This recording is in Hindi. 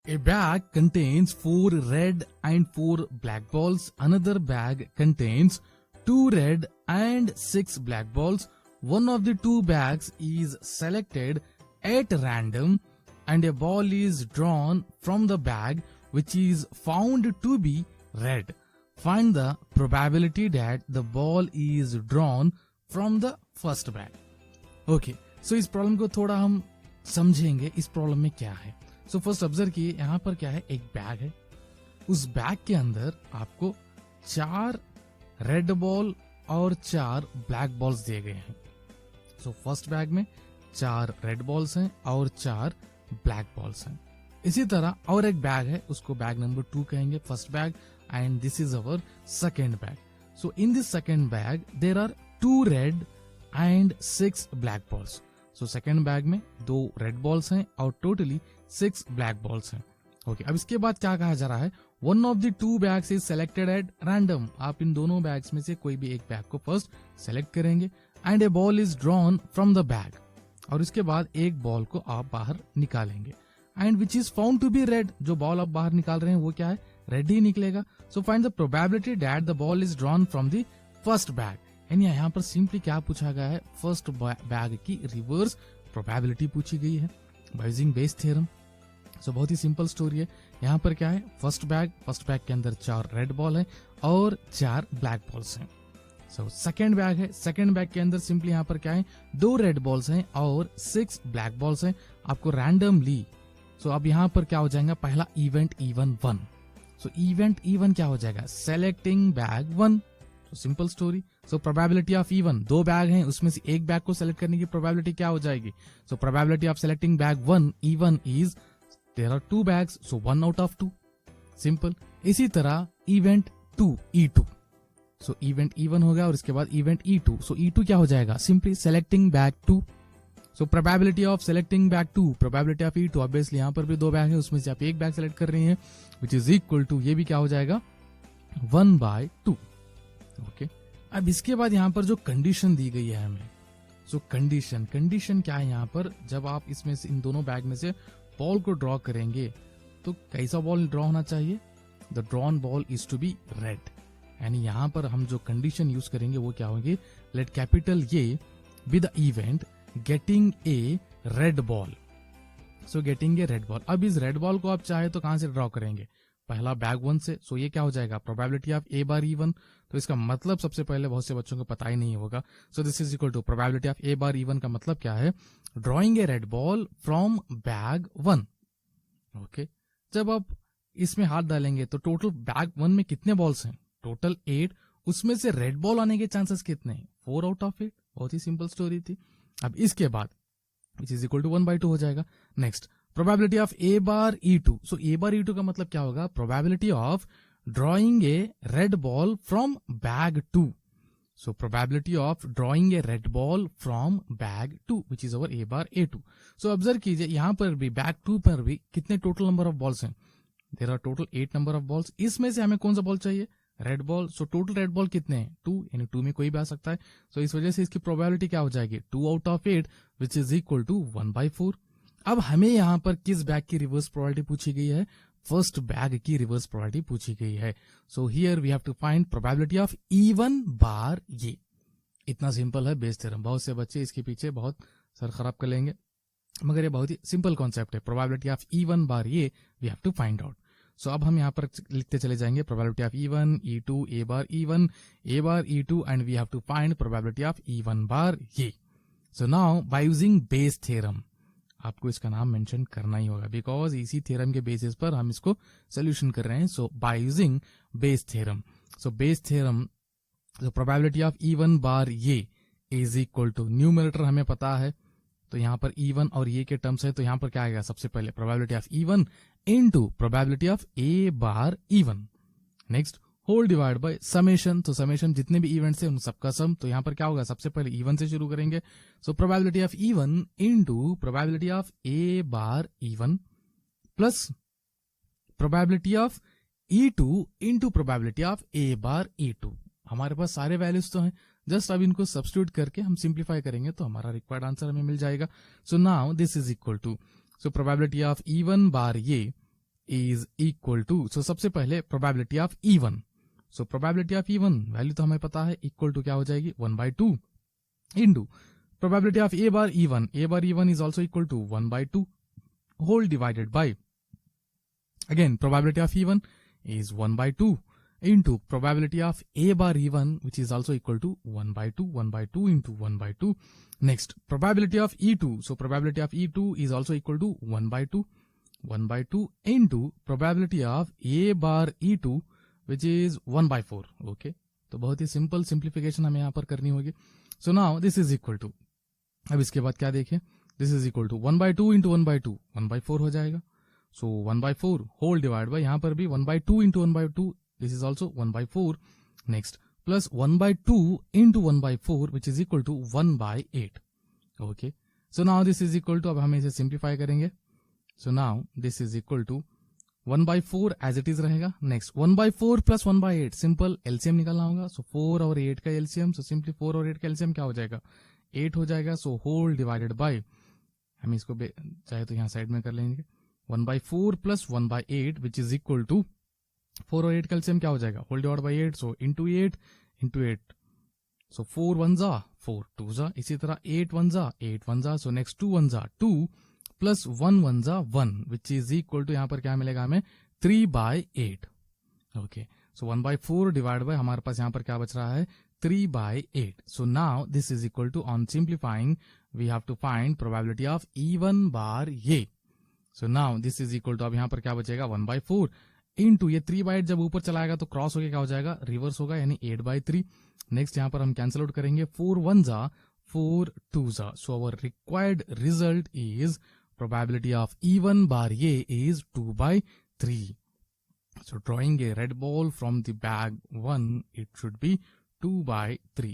A bag contains 4 red and 4 black balls. Another bag contains 2 red and 6 black balls. One of the two bags is selected at random and a ball is drawn from the bag which is found to be red. Find the probability that the ball is drawn from the first bag. Okay, so इस प्रॉब्लम को थोड़ा हम समझेंगे. इस प्रॉब्लम में क्या है. सो फर्स्ट ऑब्जर्व किए, यहाँ पर क्या है, एक बैग है. उस बैग के अंदर आपको 4 रेड बॉल और 4 ब्लैक बॉल्स दिए गए हैं. सो फर्स्ट बैग में 4 रेड बॉल्स हैं और 4 ब्लैक बॉल्स हैं. इसी तरह और एक बैग है, उसको बैग नंबर 2 कहेंगे, first bag, and this is our second bag. So in this second bag there are 2 red and 6 black balls. So second bag में 2 रेड बॉल्स हैं और टोटली 6 ब्लैक बॉल्स हैं. ओके, अब इसके बाद क्या कहा जा रहा है, one of the 2 bags is selected at random. आप इन दोनों बैग्स में से कोई भी एक बैग को फर्स्ट सेलेक्ट करेंगे and a ball is drawn from the bag. और इसके बाद एक बॉल को आप बाहर निकालेंगे and which is found to be red. जो बॉल आप बाहर निकाल रहे हैं वो क्या है, रेड ही निकलेगा. So find the probability that the ball is drawn from the first bag. यानी यहाँ पर सिंपली क्या पूछा गया है, फर्स्ट बैग की रिवर्स प्रोबेबिलिटी पूछी गई है बाय यूजिंग बेस थ्योरम. सो बहुत ही सिंपल स्टोरी है. यहाँ पर क्या है, फर्स्ट बैग के अंदर 4 रेड बॉल है और 4 ब्लैक बॉल्स हैं. सो सेकेंड बैग है, सेकेंड बैग के अंदर सिंपली यहाँ पर क्या है, 2 रेड बॉल्स हैं और 6 ब्लैक बॉल्स हैं. आपको रैंडमली, सो अब यहाँ पर क्या हो जाएगा, पहला इवेंट इवन 1. सो इवेंट इवन क्या हो जाएगा, सेलेक्टिंग बैग 1. तो simple story. So probability of even, 2 bag हैं, उसमें से एक बैग को सेलेक्ट करने की प्रोबेबिलिटी क्या हो जाएगी. So probability of selecting bag 1 even is there are 2 bags, so 1 out of 2. Simple. इसी तरह इवेंट 2 E2. सो इवेंट इवन हो गया और इसके बाद इवेंट E2. सो E2 क्या हो जाएगा, simply selecting bag 2. So probability of selecting bag 2, probability of E2, obviously यहाँ पर भी 2 बैग है, उसमें से आप एक बैग सेलेक्ट कर रही हैं विच इज इक्वल टू, ये भी क्या हो जाएगा, 1/2. ओके, अब इसके बाद यहाँ पर जो कंडीशन दी गई है हमें, सो कंडीशन क्या है यहाँ पर, जब आप इसमें से इन दोनों बैग में से बॉल को ड्रॉ करेंगे तो कैसा बॉल ड्रॉ होना चाहिए, the drawn ball is to be red. यानी यहाँ पर हम जो कंडीशन यूज करेंगे वो क्या होंगे, let capital A be the event getting a red ball. So getting a red ball. अब इस रेड बॉल को आप चाहे तो कहां से ड्रॉ करेंगे, पहला बैग 1 से. सो ये क्या हो जाएगा, probability of A bar even. तो इसका मतलब सबसे पहले बहुत से बच्चों को पता ही नहीं होगा. So this is equal to probability of A bar even का मतलब क्या है, drawing a red ball from bag 1. Okay, जब आप इसमें हाथ डालेंगे तो टोटल बैग 1 में कितने बॉल्स हैं, टोटल 8. उसमें से रेड बॉल आने के चांसेस कितने हैं, 4 आउट ऑफ 8. बहुत ही सिंपल स्टोरी थी. अब इसके बाद विच इज इक्वल टू 1/2 हो जाएगा. Next, probability of A bar E2. So a bar E2 का मतलब क्या होगा, probability of drawing a red ball from bag 2. So probability of drawing a red ball from bag 2 which is our a bar A2. सो ऑब्जर्व कीजिए यहाँ पर भी बैग 2 पर भी कितने टोटल नंबर ऑफ बॉल्स हैं, there are total 8 number of balls. इसमें से हमें कौन सा बॉल चाहिए, red ball. So total red ball कितने हैं, 2, यानी 2 में कोई भी आ सकता है. सो इस वजह से इसकी प्रोबेबिलिटी क्या हो जाएगी, 2 out of 8 which is equal to 1/4. अब हमें यहाँ पर किस बैग की रिवर्स प्रोबेबिलिटी पूछी गई है, फर्स्ट बैग की रिवर्स प्रोबेबिलिटी पूछी गई है. So here we have to find probability of E one bar E. इतना सिंपल है बेस थ्योरम. बहुत से बच्चे इसके पीछे बहुत सर खराब कर लेंगे, मगर ये बहुत ही सिंपल कॉन्सेप्ट है. Probability of E one bar E we have to find out. So अब हम यहाँ पर लिखते चले जाएंगे probability of E one E2 E bar E2 and we have to find probability of E one bar ये. So now by using Bayes theorem, आपको इसका नाम मेंशन करना ही होगा बिकॉज इसी थ्योरम के बेसिस पर हम इसको सोल्यूशन कर रहे हैं. So by using Bayes theorem, so Bayes theorem, तो probability of E one bar E is equal to, numerator हमें पता है तो यहाँ पर इवन और ये के टर्म्स है, तो यहाँ पर क्या आएगा, सबसे पहले probability of even into probability of A bar even. Next, whole divide by summation. तो समेशन जितने भी इवेंट्स हैं उन सबका सम. तो यहाँ पर क्या होगा, सबसे पहले इवन से शुरू करेंगे. सो probability of even into probability of A bar even plus probability of E2 into probability of A bar E2. हमारे पास सारे वैल्यूज तो हैं, जस्ट अब इनको सब्स्टिट्यूट करके हम सिंप्लीफाई करेंगे तो हमारा रिक्वायर्ड आंसर हमें मिल जाएगा. So now this is equal to, so probability of E one bar E is equal to, so सबसे पहले probability of E1, so probability of E1 value तो हमें पता है, इक्वल टू क्या हो जाएगी 1/2 into probability of A bar E1 is also equal to 1/2 whole divided by, again probability of E1 is 1/2 into probability of A bar E1, which is also equal to 1/2 into 1/2. Next, probability of E2, so probability of E2 is also equal to 1/2 into probability of A bar E2, which is 1/4. okay, तो बहुत ही सिंपल सिंप्लीफिकेशन हमें यहाँ पर करनी होगी. So now this is equal to, अब इसके बाद क्या देखें, this is equal to 1/2 into 1/2 1/4 हो जाएगा. So 1/4 whole divided by, यहाँ पर भी 1/2 into 1/2, this is also 1/4. Next, plus 1/2 into 1/4, which is equal to 1/8. okay, so now this is equal to, अब हम इसे सिंप्लीफाई करेंगे. So now this is equal to 1/4 as it is रहेगा. Next 1/4 plus 1/8, सिंपल एलसीएम निकालना होगा. So 4 और 8 का एलसीएम, so सिंपली 4 और 8 का एलसीएम क्या हो जाएगा, 8 हो जाएगा. So होल डिवाइडेड बाय, हम इसको चाहे तो यहाँ साइड में कर लेंगे, 1/4 plus 1/8, which is equal to 4 और 8 का एलसीएम क्या हो जाएगा, whole divide by 8, so into 8, so 4 1 जा 4 2 जा, इसी तरह 8 1 जा 8 1 जा, so next 2 1 जा 2 प्लस 1 1 जा 1, विच इज इक्वल टू, यहाँ पर क्या मिलेगा हमें 3/8. ओके, सो 1/4 डिवाइड बाय, हमारे पास यहाँ पर क्या बच रहा है 3/8. So now this is equal to, on simplifying we have to find probability of E1 bar ये. So now this is equal to, अब यहाँ पर क्या बचेगा 1/4 इंटू ये 3/8, जब ऊपर चलाएगा तो क्रॉस होकर क्या हो जाएगा, रिवर्स होगा, यानी 8/3. नेक्स्ट यहाँ पर हम कैंसिल आउट करेंगे, 4 1 जा 4 2 जा. So our required result is probability of E1 bar A is 2/3. So drawing a red ball from the bag 1, it should be 2/3.